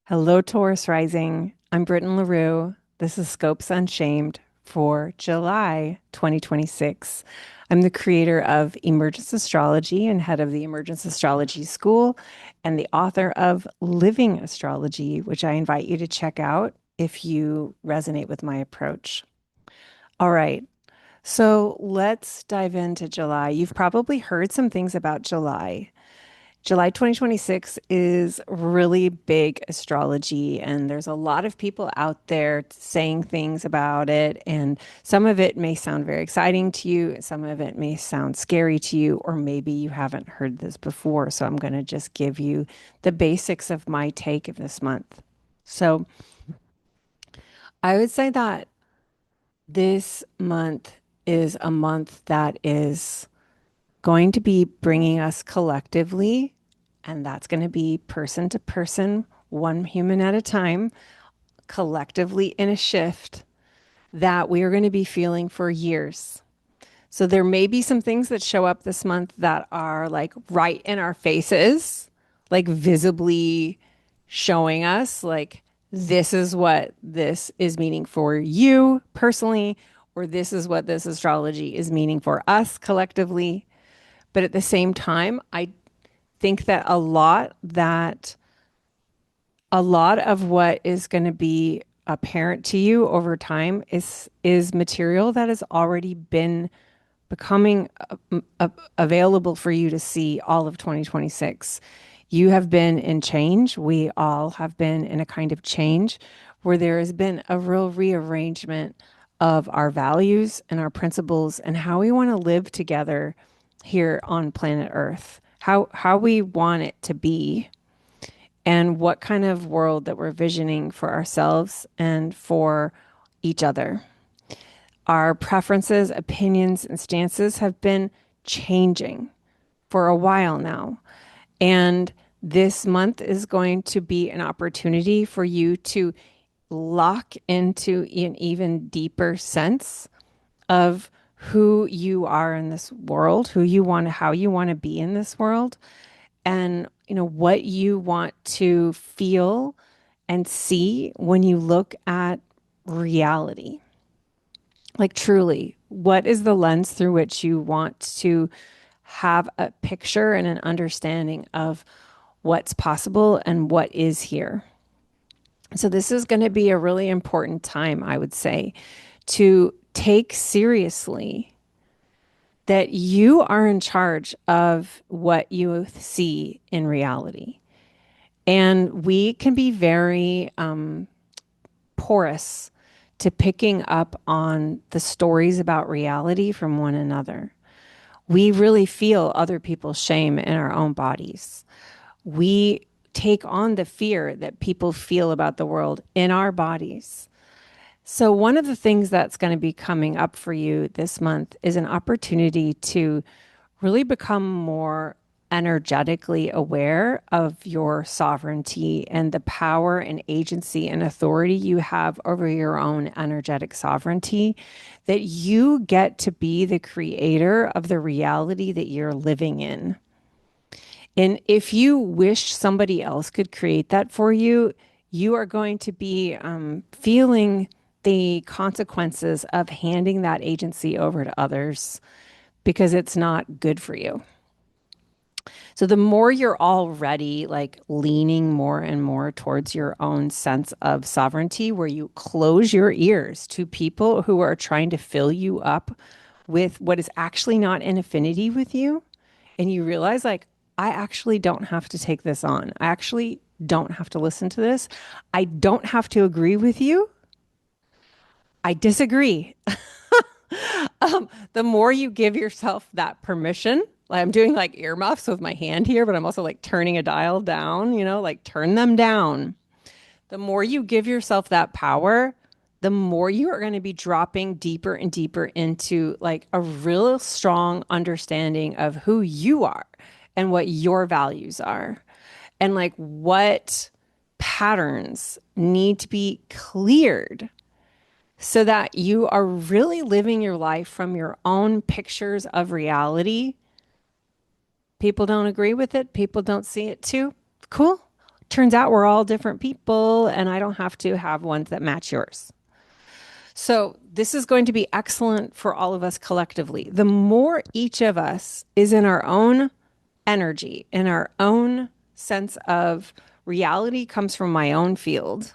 Hello, Taurus rising. I'm Britten LaRue. This is Scopes Unshamed for July 2026. I'm the creator of Emergence Astrology and head of the Emergence Astrology School and the author of Living Astrology, which I invite you to check out if you resonate with my approach. All right, so let's dive into July. You've probably heard some things about July. July 2026 is really big astrology, and there's a lot of people out there saying things about it. And some of it may sound very exciting to you, some of it may sound scary to you, or maybe you haven't heard this before. So I'm going to just give you the basics of my take of this month. So I would say that this month is a month that is going to be bringing us collectively, and that's going to be person to person, one human at a time, collectively in a shift that we are going to be feeling for years. So there may be some things that show up this month that are like right in our faces, like visibly showing us, like, this is what this is meaning for you personally, or this is what this astrology is meaning for us collectively. But at the same time, I think that a lot of what is going to be apparent to you over time is material that has already been becoming available for you to see all of 2026. You have been in change. We all have been in a kind of change where there has been a real rearrangement of our values and our principles and how we want to live together here on planet Earth, how we want it to be, and what kind of world that we're visioning for ourselves and for each other. Our preferences, opinions, and stances have been changing for a while now. And this month is going to be an opportunity for you to lock into an even deeper sense of who you are in this world, who you want, how you want to be in this world, and what you want to feel and see when you look at reality. Like, truly, what is the lens through which you want to have a picture and an understanding of what's possible and what is here? So this is going to be a really important time, I would say, to take seriously that you are in charge of what you see in reality. And we can be very porous to picking up on the stories about reality from one another. We really feel other people's shame in our own bodies. We take on the fear that people feel about the world in our bodies. So, one of the things that's going to be coming up for you this month is an opportunity to really become more energetically aware of your sovereignty and the power and agency and authority you have over your own energetic sovereignty, that you get to be the creator of the reality that you're living in. And if you wish somebody else could create that for you, you are going to be feeling the consequences of handing that agency over to others because it's not good for you. So the more you're already like leaning more and more towards your own sense of sovereignty, where you close your ears to people who are trying to fill you up with what is actually not in affinity with you, and you realize, like, I actually don't have to take this on. I actually don't have to listen to this. I don't have to agree with you. I disagree. The more you give yourself that permission, like I'm doing like earmuffs with my hand here, but I'm also like turning a dial down, like turn them down. The more you give yourself that power, the more you are going to be dropping deeper and deeper into like a real strong understanding of who you are and what your values are and like what patterns need to be cleared so that you are really living your life from your own pictures of reality. People don't agree with it. People don't see it too. Cool. Turns out we're all different people, and I don't have to have ones that match yours. So, this is going to be excellent for all of us collectively. The more each of us is in our own energy, in our own sense of reality comes from my own field,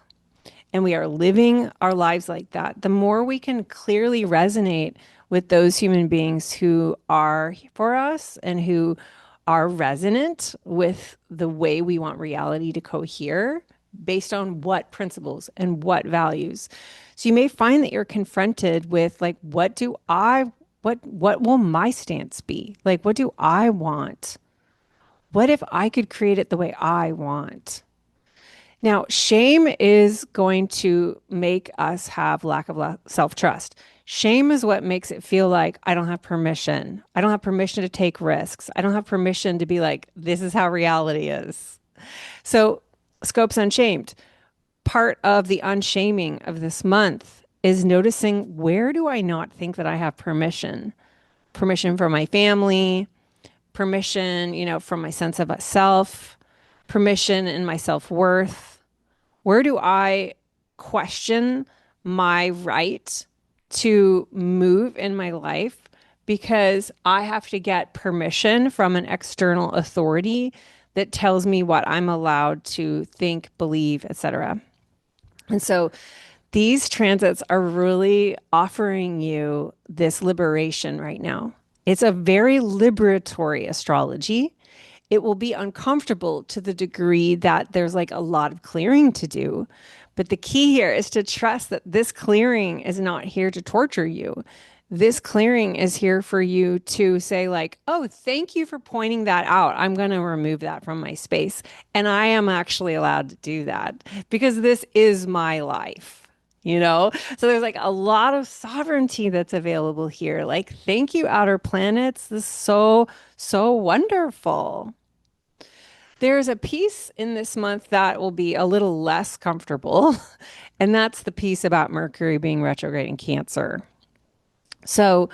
and we are living our lives like that, the more we can clearly resonate with those human beings who are for us and who are resonant with the way we want reality to cohere based on what principles and what values. So you may find that you're confronted with like, what will my stance be? Like, what do I want? What if I could create it the way I want? Now, shame is going to make us have lack of self-trust. Shame is what makes it feel like I don't have permission. I don't have permission to take risks. I don't have permission to be like, this is how reality is. So, Scopes Unshamed, part of the unshaming of this month is noticing, where do I not think that I have permission? Permission from my family, permission, from my sense of self, permission in my self-worth. Where do I question my right to move in my life because I have to get permission from an external authority that tells me what I'm allowed to think, believe, etc. And so these transits are really offering you this liberation right now. It's a very liberatory astrology. It will be uncomfortable to the degree that there's like a lot of clearing to do. But the key here is to trust that this clearing is not here to torture you. This clearing is here for you to say, like, oh, thank you for pointing that out. I'm going to remove that from my space. And I am actually allowed to do that because this is my life. So there's like a lot of sovereignty that's available here. Like, thank you, outer planets. This is so, so wonderful. There's a piece in this month that will be a little less comfortable, and that's the piece about Mercury being retrograde in Cancer. So,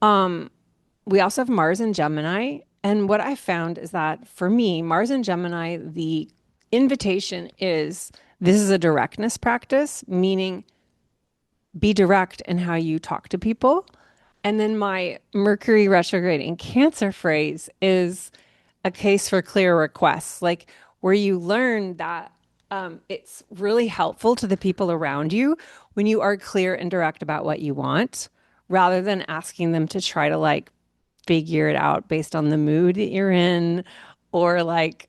we also have Mars in Gemini. And what I found is that for me, Mars in Gemini, the invitation is this is a directness practice, meaning be direct in how you talk to people. And then my Mercury retrograde in Cancer phrase is a case for clear requests, like where you learn that it's really helpful to the people around you when you are clear and direct about what you want, rather than asking them to try to like figure it out based on the mood that you're in, or like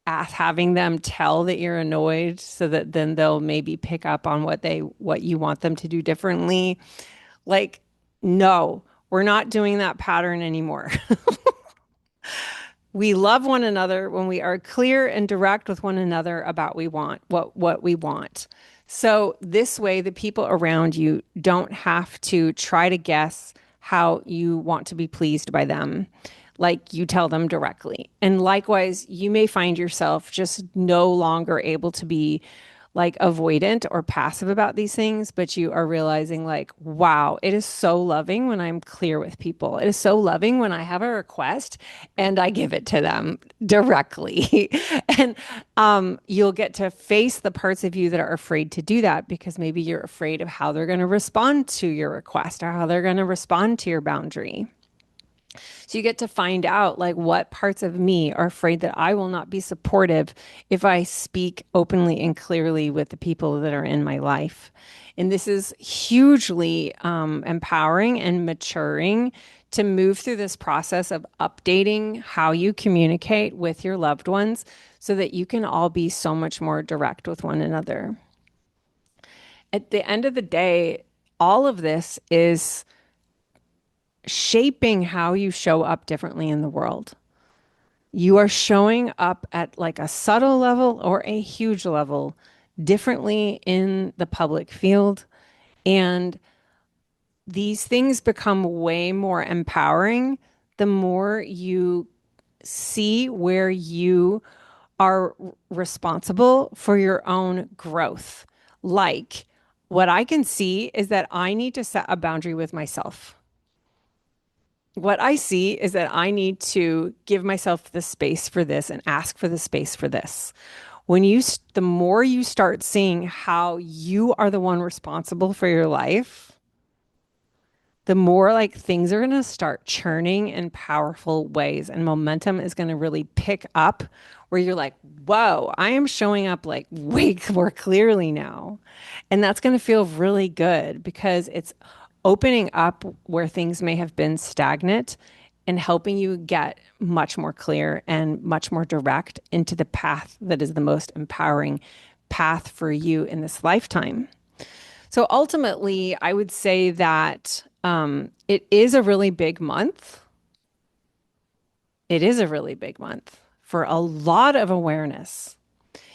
having them tell that you're annoyed so that then they'll maybe pick up on what you want them to do differently. Like, no, we're not doing that pattern anymore. We love one another when we are clear and direct with one another about what we want. So this way the people around you don't have to try to guess how you want to be pleased by them. Like, you tell them directly. And likewise, you may find yourself just no longer able to be like avoidant or passive about these things, but you are realizing, like, wow, it is so loving when I'm clear with people. It is so loving when I have a request and I give it to them directly. And you'll get to face the parts of you that are afraid to do that because maybe you're afraid of how they're going to respond to your request or how they're going to respond to your boundary. So you get to find out like what parts of me are afraid that I will not be supportive if I speak openly and clearly with the people that are in my life. And this is hugely empowering and maturing to move through this process of updating how you communicate with your loved ones so that you can all be so much more direct with one another. At the end of the day, all of this is shaping how you show up differently in the world. You are showing up at like a subtle level or a huge level differently in the public field. And these things become way more empowering the more you see where you are responsible for your own growth. Like, what I can see is that I need to set a boundary with myself. what I see is that I need to give myself the space for this and ask for the space for this. The more you start seeing how you are the one responsible for your life, the more like things are going to start churning in powerful ways and momentum is going to really pick up where you're like, whoa, I am showing up like way more clearly now. And that's going to feel really good because it's opening up where things may have been stagnant and helping you get much more clear and much more direct into the path that is the most empowering path for you in this lifetime. So ultimately, I would say that it is a really big month. It is a really big month for a lot of awareness.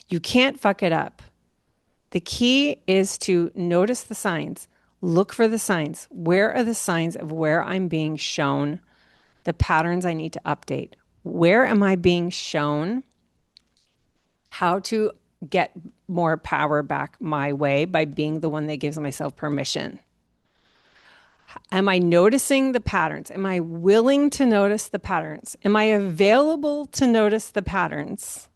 You can't fuck it up. The key is to notice the signs, look for the signs. Where are the signs of where I'm being shown the patterns I need to update? Where am I being shown how to get more power back my way by being the one that gives myself permission? Am I noticing the patterns? Am I willing to notice the patterns? Am I available to notice the patterns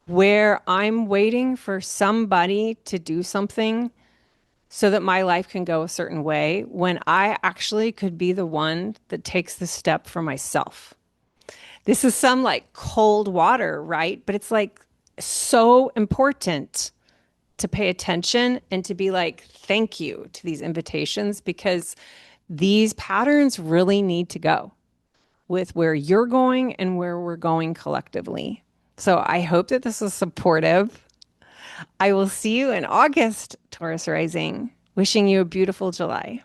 where I'm waiting for somebody to do something so that my life can go a certain way when I actually could be the one that takes the step for myself? This is some like cold water, right? But it's like so important to pay attention and to be like, thank you to these invitations because these patterns really need to go with where you're going and where we're going collectively. So I hope that this was supportive. I will see you in August, Taurus rising. Wishing you a beautiful July.